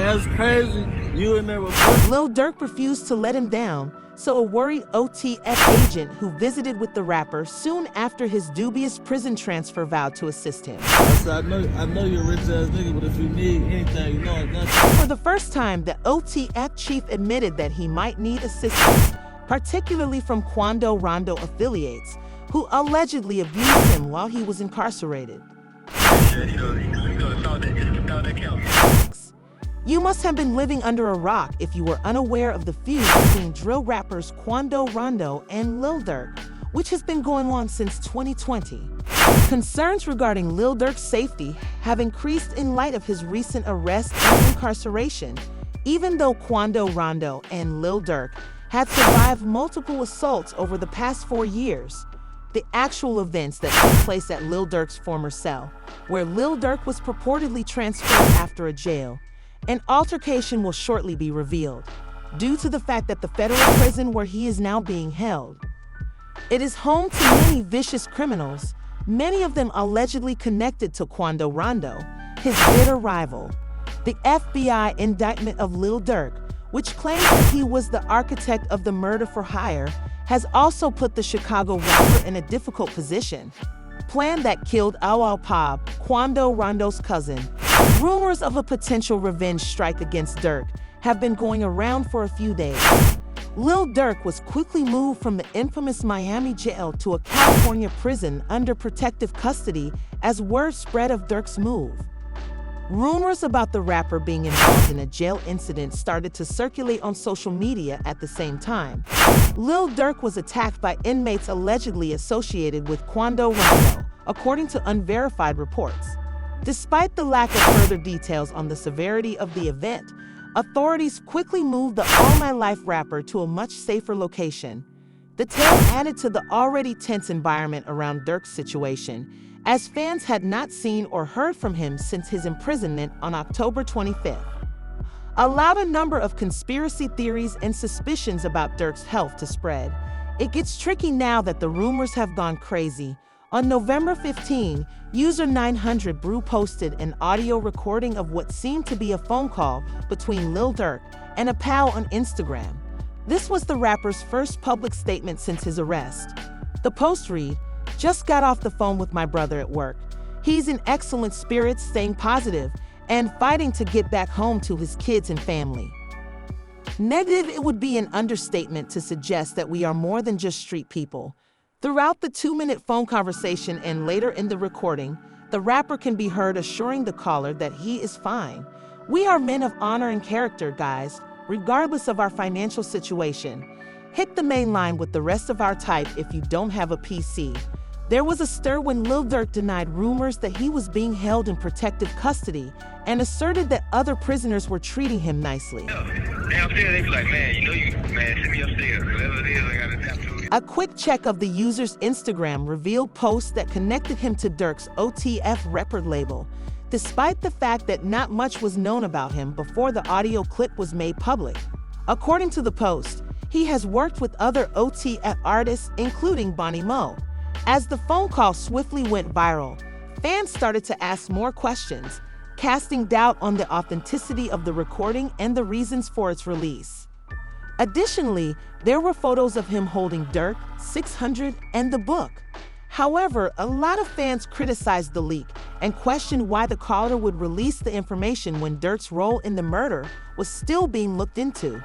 That's crazy. You remember? Lil Durk refused to let him down, so a worried OTF agent who visited with the rapper soon after his dubious prison transfer vowed to assist him. I know you're a rich ass nigga, but if you need anything, you know it's nothing. For the first time, the OTF chief admitted that he might need assistance, particularly from Quando Rondo affiliates, who allegedly abused him while he was incarcerated. You must have been living under a rock if you were unaware of the feud between drill rappers Quando Rondo and Lil Durk, which has been going on since 2020. Concerns regarding Lil Durk's safety have increased in light of his recent arrest and incarceration, even though Quando Rondo and Lil Durk had survived multiple assaults over the past 4 years. The actual events that took place at Lil Durk's former cell, where Lil Durk was purportedly transferred after a jail. An altercation will shortly be revealed, due to the fact that the federal prison where he is now being held. It is home to many vicious criminals, many of them allegedly connected to Quando Rondo, his bitter rival. The FBI indictment of Lil Durk, which claims that he was the architect of the murder for hire, has also put the Chicago rapper in a difficult position. Plan that killed Awal Pab, Quando Rondo's cousin. Rumors of a potential revenge strike against Durk have been going around for a few days. Lil Durk was quickly moved from the infamous Miami jail to a California prison under protective custody as word spread of Durk's move. Rumors about the rapper being involved in a jail incident started to circulate on social media at the same time. Lil Durk was attacked by inmates allegedly associated with Quando Rondo, according to unverified reports. Despite the lack of further details on the severity of the event, authorities quickly moved the All My Life rapper to a much safer location. The tale added to the already tense environment around Durk's situation, as fans had not seen or heard from him since his imprisonment on October 25th. Allowed a number of conspiracy theories and suspicions about Durk's health to spread. It gets tricky now that the rumors have gone crazy. On November 15, user 900brew posted an audio recording of what seemed to be a phone call between Lil Durk and a pal on Instagram. This was the rapper's first public statement since his arrest. The post read, "Just got off the phone with my brother at work. He's in excellent spirits, staying positive, and fighting to get back home to his kids and family." Negative, it would be an understatement to suggest that we are more than just street people. Throughout the 2-minute phone conversation and later in the recording, the rapper can be heard assuring the caller that he is fine. "We are men of honor and character, guys, regardless of our financial situation. Hit the main line with the rest of our type if you don't have a PC." There was a stir when Lil Durk denied rumors that he was being held in protective custody and asserted that other prisoners were treating him nicely. Downstairs, they be like, man, send me upstairs. Whatever it is, I gotta tap to it. A quick check of the user's Instagram revealed posts that connected him to Durk's OTF record label, despite the fact that not much was known about him before the audio clip was made public. According to the post, he has worked with other OTF artists, including Bonnie Mo. As the phone call swiftly went viral, fans started to ask more questions, casting doubt on the authenticity of the recording and the reasons for its release. Additionally, there were photos of him holding Durk, 600, and the book. However, a lot of fans criticized the leak and questioned why the caller would release the information when Durk's role in the murder was still being looked into.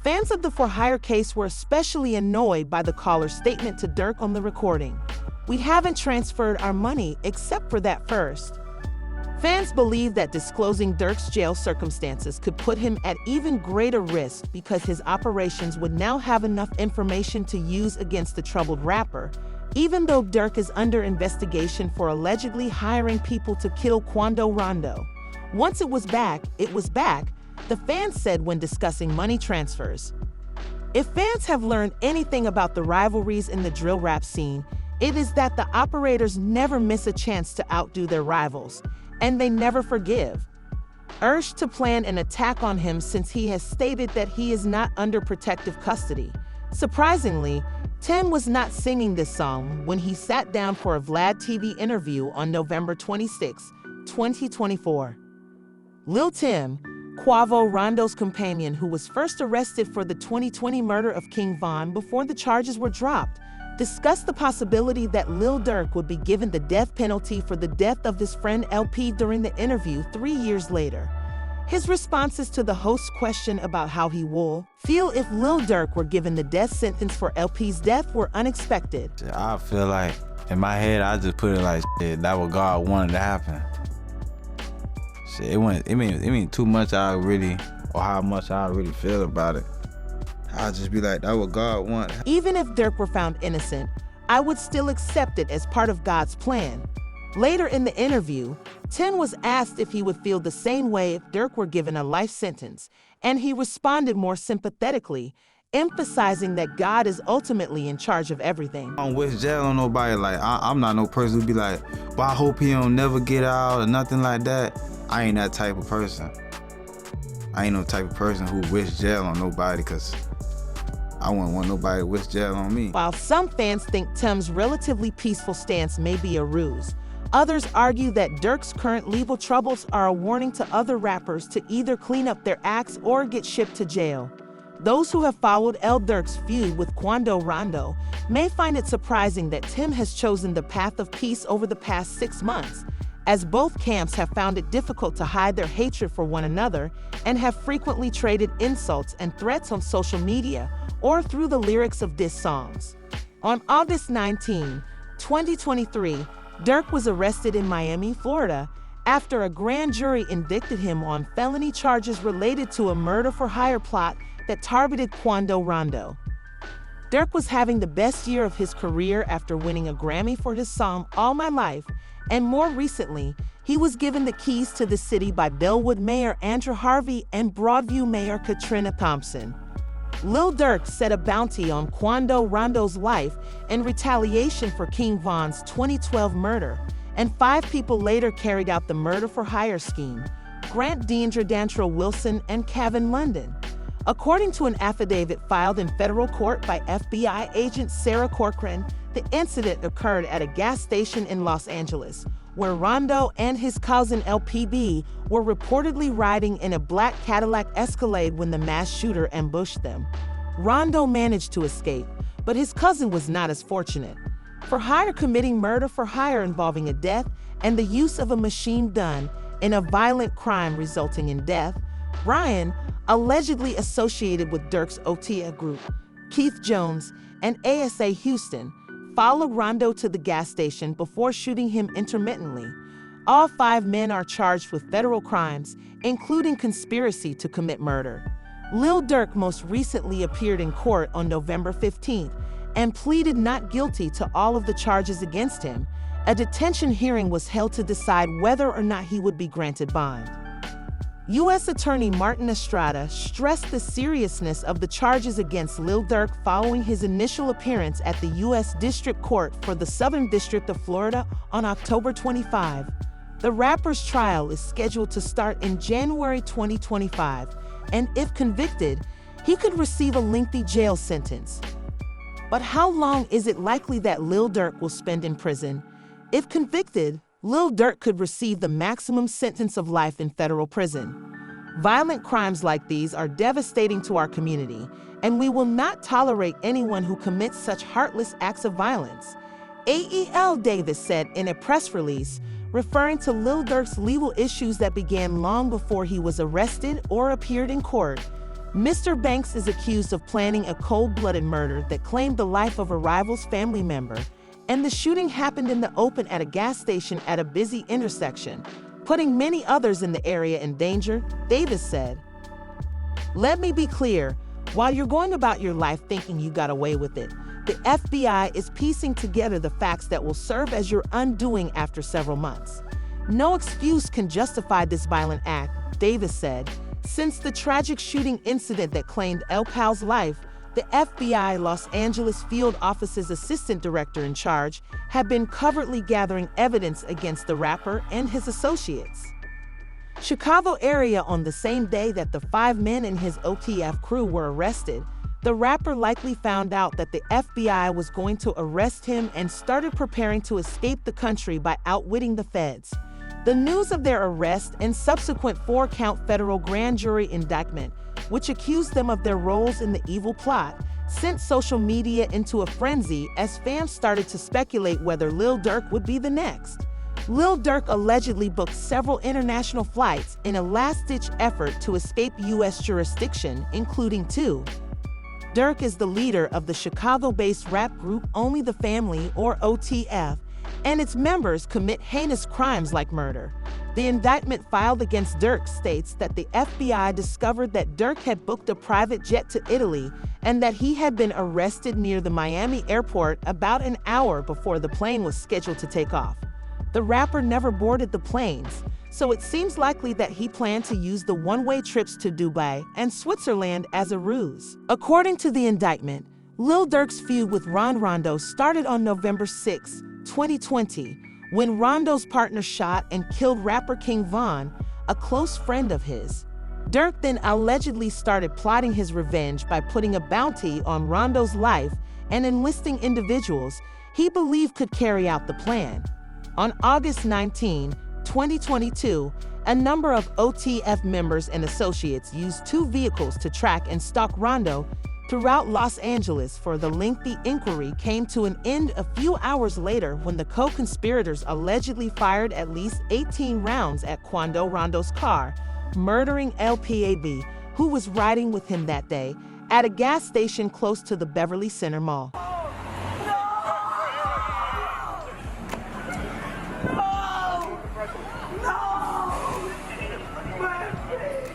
Fans of the For Hire case were especially annoyed by the caller's statement to Durk on the recording. "We haven't transferred our money except for that first." Fans believe that disclosing Durk's jail circumstances could put him at even greater risk because his operations would now have enough information to use against the troubled rapper, even though Durk is under investigation for allegedly hiring people to kill Quando Rondo. "Once it was back, the fans said when discussing money transfers. If fans have learned anything about the rivalries in the drill rap scene, it is that the operators never miss a chance to outdo their rivals, and they never forgive. Urged to plan an attack on him since he has stated that he is not under protective custody. Surprisingly, Tim was not singing this song when he sat down for a Vlad TV interview on November 26, 2024. Lil Tim, Quando Rondo's companion, who was first arrested for the 2020 murder of King Von before the charges were dropped, discussed the possibility that Lil Durk would be given the death penalty for the death of his friend LP during the interview 3 years later. His responses to the host's question about how he will feel if Lil Durk were given the death sentence for LP's death were unexpected. I feel like, in my head, I just put it like, shit, that what God wanted to happen. Shit, it mean too much or how much I really feel about it. I'll just be like, that what God wanted. Even if Durk were found innocent, I would still accept it as part of God's plan. Later in the interview, Tim was asked if he would feel the same way if Durk were given a life sentence, and he responded more sympathetically, emphasizing that God is ultimately in charge of everything. I don't wish jail on nobody. Like, I'm not no person who be like, well, I hope he don't never get out or nothing like that. I ain't that type of person. I ain't no type of person who wish jail on nobody, because I wouldn't want nobody to wish jail on me. While some fans think Tim's relatively peaceful stance may be a ruse, others argue that Durk's current legal troubles are a warning to other rappers to either clean up their acts or get shipped to jail. Those who have followed LilDurk's feud with Quando Rondo may find it surprising that Tim has chosen the path of peace over the past 6 months, as both camps have found it difficult to hide their hatred for one another and have frequently traded insults and threats on social media or through the lyrics of diss songs. On August 19, 2023, Durk was arrested in Miami, Florida, after a grand jury indicted him on felony charges related to a murder-for-hire plot that targeted Quando Rondo. Durk was having the best year of his career after winning a Grammy for his song All My Life, and more recently, he was given the keys to the city by Bellwood Mayor Andrew Harvey and Broadview Mayor Katrina Thompson. Lil Durk set a bounty on Quando Rondo's life in retaliation for King Von's 2012 murder, and 5 people later carried out the murder-for-hire scheme: Grant Deandra Dantrell Wilson and Kevin London. According to an affidavit filed in federal court by FBI agent Sarah Corcoran, the incident occurred at a gas station in Los Angeles, where Rondo and his cousin LPB were reportedly riding in a black Cadillac Escalade when the mass shooter ambushed them. Rondo managed to escape, but his cousin was not as fortunate. For hire committing murder for hire involving a death and the use of a machine gun in a violent crime resulting in death, Ryan, allegedly associated with Durk's OTA group, Keith Jones, and ASA Houston, followed Rondo to the gas station before shooting him intermittently. All 5 men are charged with federal crimes, including conspiracy to commit murder. Lil Durk most recently appeared in court on November 15th and pleaded not guilty to all of the charges against him. A detention hearing was held to decide whether or not he would be granted bond. U.S. Attorney Martin Estrada stressed the seriousness of the charges against Lil Durk following his initial appearance at the U.S. District Court for the Southern District of Florida on October 25. The rapper's trial is scheduled to start in January 2025, and if convicted, he could receive a lengthy jail sentence. But how long is it likely that Lil Durk will spend in prison? If convicted, Lil Durk could receive the maximum sentence of life in federal prison. Violent crimes like these are devastating to our community, and we will not tolerate anyone who commits such heartless acts of violence, AEL Davis said in a press release, referring to Lil Durk's legal issues that began long before he was arrested or appeared in court. Mr. Banks is accused of planning a cold-blooded murder that claimed the life of a rival's family member, and the shooting happened in the open at a gas station at a busy intersection, putting many others in the area in danger, Davis said. Let me be clear, while you're going about your life thinking you got away with it, the FBI is piecing together the facts that will serve as your undoing after several months. No excuse can justify this violent act, Davis said. Since the tragic shooting incident that claimed El Pal's life, the FBI Los Angeles Field Office's assistant director in charge had been covertly gathering evidence against the rapper and his associates. Chicago area on the same day that the 5 men in his OTF crew were arrested, the rapper likely found out that the FBI was going to arrest him and started preparing to escape the country by outwitting the feds. The news of their arrest and subsequent 4-count federal grand jury indictment, which accused them of their roles in the evil plot, sent social media into a frenzy as fans started to speculate whether Lil Durk would be the next. Lil Durk allegedly booked several international flights in a last-ditch effort to escape U.S. jurisdiction, including 2. Durk is the leader of the Chicago-based rap group Only the Family, or OTF, and its members commit heinous crimes like murder. The indictment filed against Durk states that the FBI discovered that Durk had booked a private jet to Italy and that he had been arrested near the Miami airport about an hour before the plane was scheduled to take off. The rapper never boarded the planes, so it seems likely that he planned to use the one-way trips to Dubai and Switzerland as a ruse. According to the indictment, Lil Durk's feud with Quando Rondo started on November 6, 2020, when Rondo's partner shot and killed rapper King Von, a close friend of his. Durk then allegedly started plotting his revenge by putting a bounty on Rondo's life and enlisting individuals he believed could carry out the plan. On August 19, 2022, a number of OTF members and associates used 2 vehicles to track and stalk Rondo throughout Los Angeles. For the lengthy inquiry came to an end a few hours later when the co-conspirators allegedly fired at least 18 rounds at Quando Rondo's car, murdering LPAB, who was riding with him that day, at a gas station close to the Beverly Center Mall.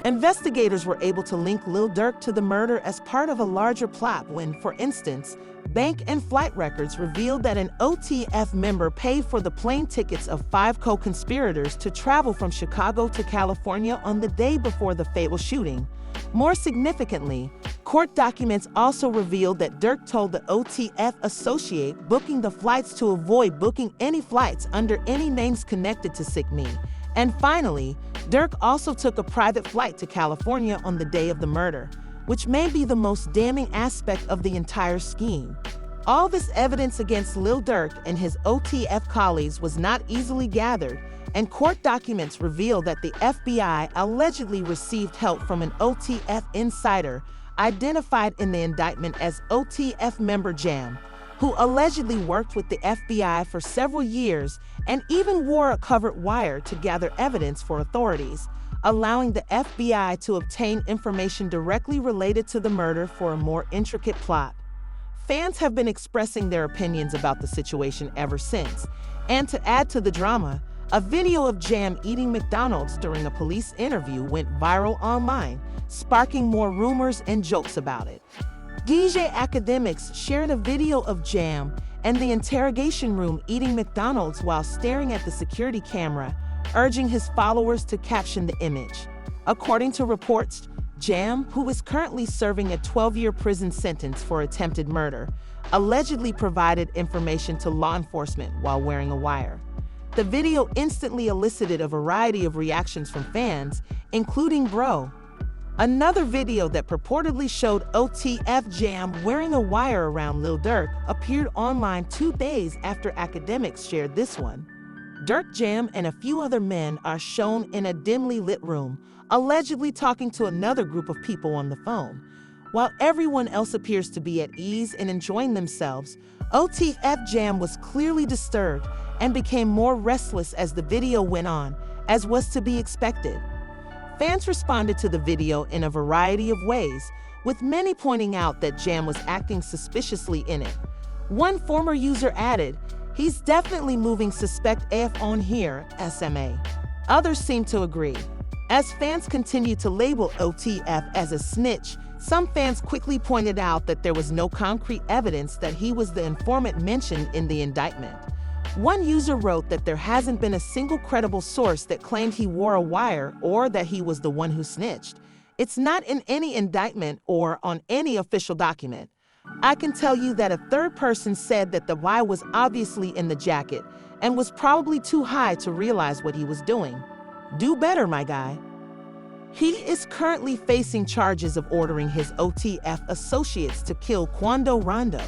Investigators were able to link Lil Durk to the murder as part of a larger plot when, for instance, bank and flight records revealed that an OTF member paid for the plane tickets of 5 co-conspirators to travel from Chicago to California on the day before the fatal shooting. More significantly, court documents also revealed that Durk told the OTF associate booking the flights to avoid booking any flights under any names connected to Sick Me. And finally, Durk also took a private flight to California on the day of the murder, which may be the most damning aspect of the entire scheme. All this evidence against Lil Durk and his OTF colleagues was not easily gathered, and court documents reveal that the FBI allegedly received help from an OTF insider identified in the indictment as OTF member Jam, who allegedly worked with the FBI for several years and even wore a covered wire to gather evidence for authorities, allowing the FBI to obtain information directly related to the murder for a more intricate plot. Fans have been expressing their opinions about the situation ever since, and to add to the drama, a video of Jam eating McDonald's during a police interview went viral online, sparking more rumors and jokes about it. DJ Academics shared a video of Jam and the interrogation room eating McDonald's while staring at the security camera, urging his followers to caption the image. According to reports, Jam, who is currently serving a 12-year prison sentence for attempted murder, allegedly provided information to law enforcement while wearing a wire. The video instantly elicited a variety of reactions from fans, including Bro. Another video that purportedly showed OTF Jam wearing a wire around Lil Durk appeared online 2 days after Academics shared this one. Durk, Jam, and a few other men are shown in a dimly lit room, allegedly talking to another group of people on the phone. While everyone else appears to be at ease and enjoying themselves, OTF Jam was clearly disturbed and became more restless as the video went on, as was to be expected. Fans responded to the video in a variety of ways, with many pointing out that Jam was acting suspiciously in it. One former user added, "He's definitely moving suspect AF on here, SMA." Others seem to agree. As fans continued to label OTF as a snitch, some fans quickly pointed out that there was no concrete evidence that he was the informant mentioned in the indictment. One user wrote that there hasn't been a single credible source that claimed he wore a wire or that he was the one who snitched. It's not in any indictment or on any official document. I can tell you that a third person said that the wire was obviously in the jacket and was probably too high to realize what he was doing. Do better, my guy. He is currently facing charges of ordering his OTF associates to kill Quando Rondo.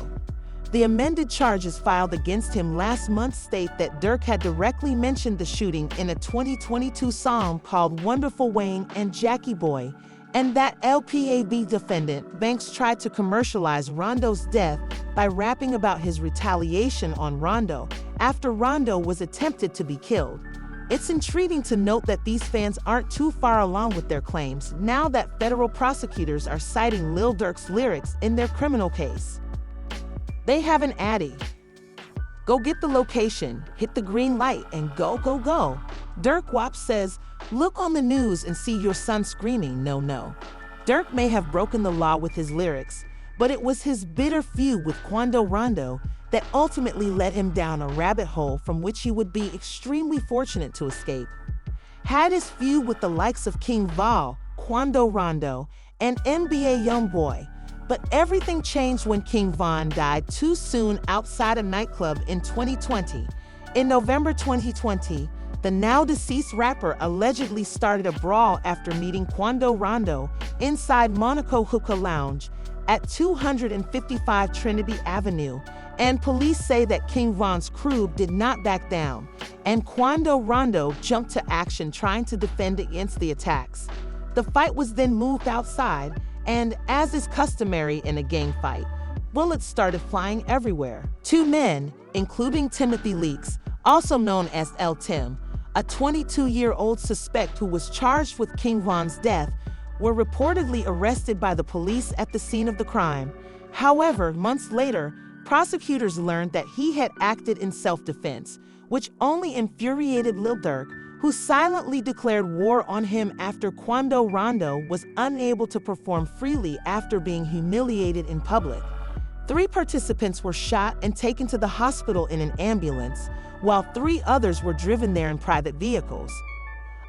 The amended charges filed against him last month state that Durk had directly mentioned the shooting in a 2022 song called Wonderful Wayne and Jackie Boy, and that LPAB defendant Banks tried to commercialize Rondo's death by rapping about his retaliation on Rondo after Rondo was attempted to be killed. It's intriguing to note that these fans aren't too far along with their claims now that federal prosecutors are citing Lil Durk's lyrics in their criminal case. They have an addy. Go get the location, hit the green light, and go, go, go. Durk WAP says, look on the news and see your son screaming, no, no. Durk may have broken the law with his lyrics, but it was his bitter feud with Quando Rondo that ultimately led him down a rabbit hole from which he would be extremely fortunate to escape. Had his feud with the likes of King Vol, Quando Rondo, and NBA Youngboy, but everything changed when King Von died too soon outside a nightclub in 2020. In November 2020, the now-deceased rapper allegedly started a brawl after meeting Quando Rondo inside Monaco Hookah Lounge at 255 Trinity Avenue, and police say that King Von's crew did not back down, and Quando Rondo jumped to action trying to defend against the attacks. The fight was then moved outside, and as is customary in a gang fight, bullets started flying everywhere. Two men, including Timothy Leaks, also known as Lil Tim, a 22-year-old suspect who was charged with King Von's death, were reportedly arrested by the police at the scene of the crime. However, months later, prosecutors learned that he had acted in self-defense, which only infuriated Lil Durk, who silently declared war on him after Quando Rondo was unable to perform freely after being humiliated in public. 3 participants were shot and taken to the hospital in an ambulance, while 3 others were driven there in private vehicles.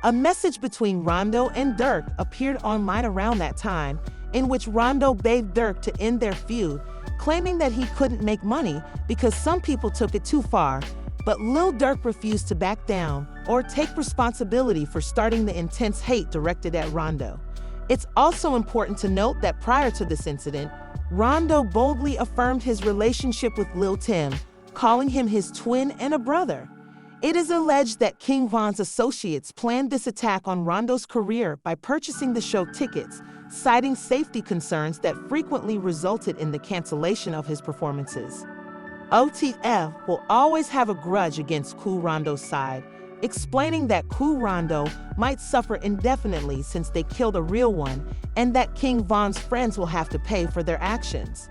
A message between Rondo and Durk appeared online around that time, in which Rondo begged Durk to end their feud, claiming that he couldn't make money because some people took it too far, but Lil Durk refused to back down or take responsibility for starting the intense hate directed at Rondo. It's also important to note that prior to this incident, Rondo boldly affirmed his relationship with Lil Tim, calling him his twin and a brother. It is alleged that King Von's associates planned this attack on Rondo's career by purchasing the show tickets, citing safety concerns that frequently resulted in the cancellation of his performances. OTF will always have a grudge against QuandoRondo's side, explaining that QuandoRondo might suffer indefinitely since they killed a real one, and that King Von's friends will have to pay for their actions.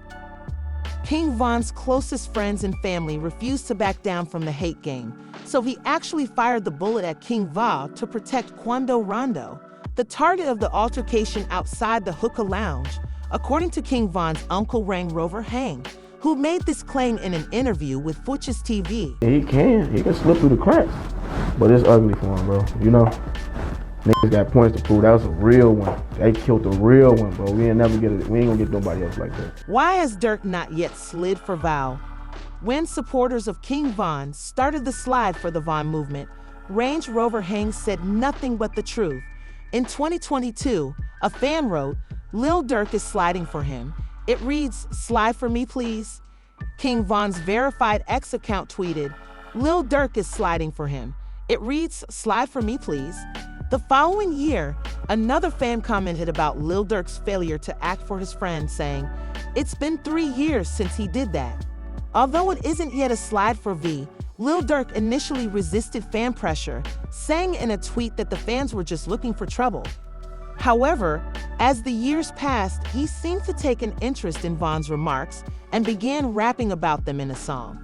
King Von's closest friends and family refused to back down from the hate game, so he actually fired the bullet at King Von to protect Quando Rondo, the target of the altercation outside the hookah lounge, according to King Von's uncle Range Rover Hang, who made this claim in an interview with Futures TV. He can slip through the cracks, but it's ugly for him, bro. You know, niggas got points to prove that was a real one. They killed a real one, bro. We ain't gonna get nobody else like that. Why has Durk not yet slid for Val? When supporters of King Von started the slide for the Von movement, Range Rover Hang said nothing but the truth. In 2022, a fan wrote, Lil Durk is sliding for him. It reads, slide for me, please. King Von's verified X account tweeted, Lil Durk is sliding for him. It reads, slide for me, please. The following year, another fan commented about Lil Durk's failure to act for his friend, saying, it's been 3 years since he did that. Although it isn't yet a slide for V, Lil Durk initially resisted fan pressure, saying in a tweet that the fans were just looking for trouble. However, as the years passed, he seemed to take an interest in Von's remarks and began rapping about them in a song.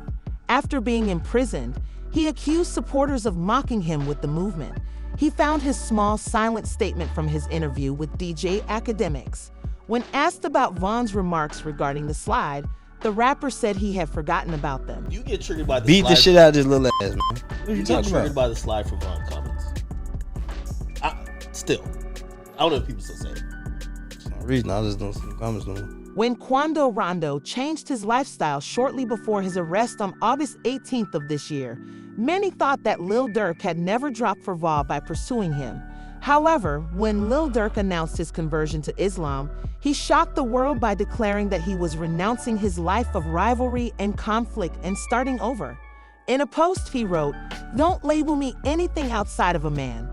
After being imprisoned, he accused supporters of mocking him with the movement. He found his small, silent statement from his interview with DJ Academics. When asked about Von's remarks regarding the slide, the rapper said he had forgotten about them. You get triggered by the Beat slide. the shit out of this little ass, man. What You you get talking triggered about? by the slide for Von comments. I don't know if people still say it. For some reason, I just don't see the comments no more. When Quando Rondo changed his lifestyle shortly before his arrest on August 18th of this year, many thought that Lil Durk had never dropped for Vol by pursuing him. However, when Lil Durk announced his conversion to Islam, he shocked the world by declaring that he was renouncing his life of rivalry and conflict and starting over. In a post, he wrote, "Don't label me anything outside of a man."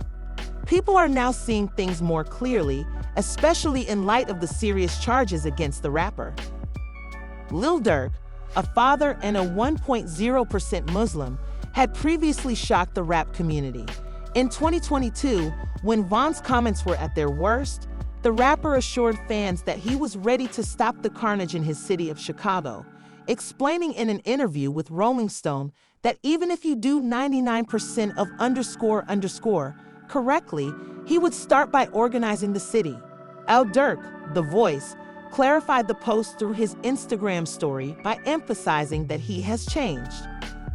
People are now seeing things more clearly, especially in light of the serious charges against the rapper. Lil Durk, a father and a 1.0% Muslim, had previously shocked the rap community. In 2022, when Von's comments were at their worst, the rapper assured fans that he was ready to stop the carnage in his city of Chicago, explaining in an interview with Rolling Stone that even if you do 99% of __ correctly, he would start by organizing the city. LilDurk, The Voice, clarified the post through his Instagram story by emphasizing that he has changed.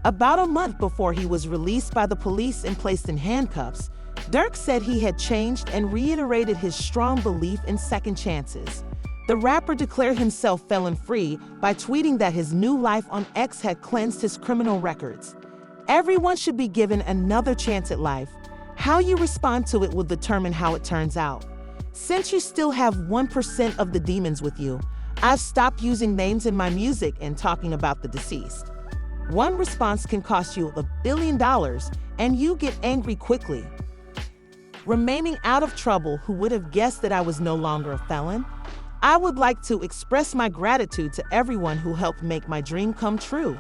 About a month before he was released by the police and placed in handcuffs, Durk said he had changed and reiterated his strong belief in second chances. The rapper declared himself felon-free by tweeting that his new life on X had cleansed his criminal records. Everyone should be given another chance at life. How you respond to it will determine how it turns out. Since you still have 1% of the demons with you, I've stopped using names in my music and talking about the deceased. One response can cost you $1 billion, and you get angry quickly. Remaining out of trouble, who would have guessed that I was no longer a felon? I would like to express my gratitude to everyone who helped make my dream come true.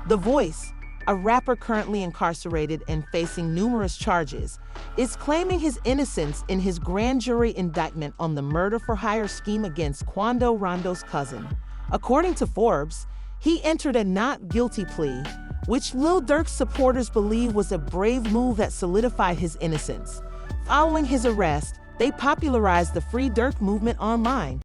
The Voice, a rapper currently incarcerated and facing numerous charges, is claiming his innocence in his grand jury indictment on the murder-for-hire scheme against Quando Rondo's cousin. According to Forbes, he entered a not guilty plea, which Lil Durk's supporters believe was a brave move that solidified his innocence. Following his arrest, they popularized the Free Durk movement online.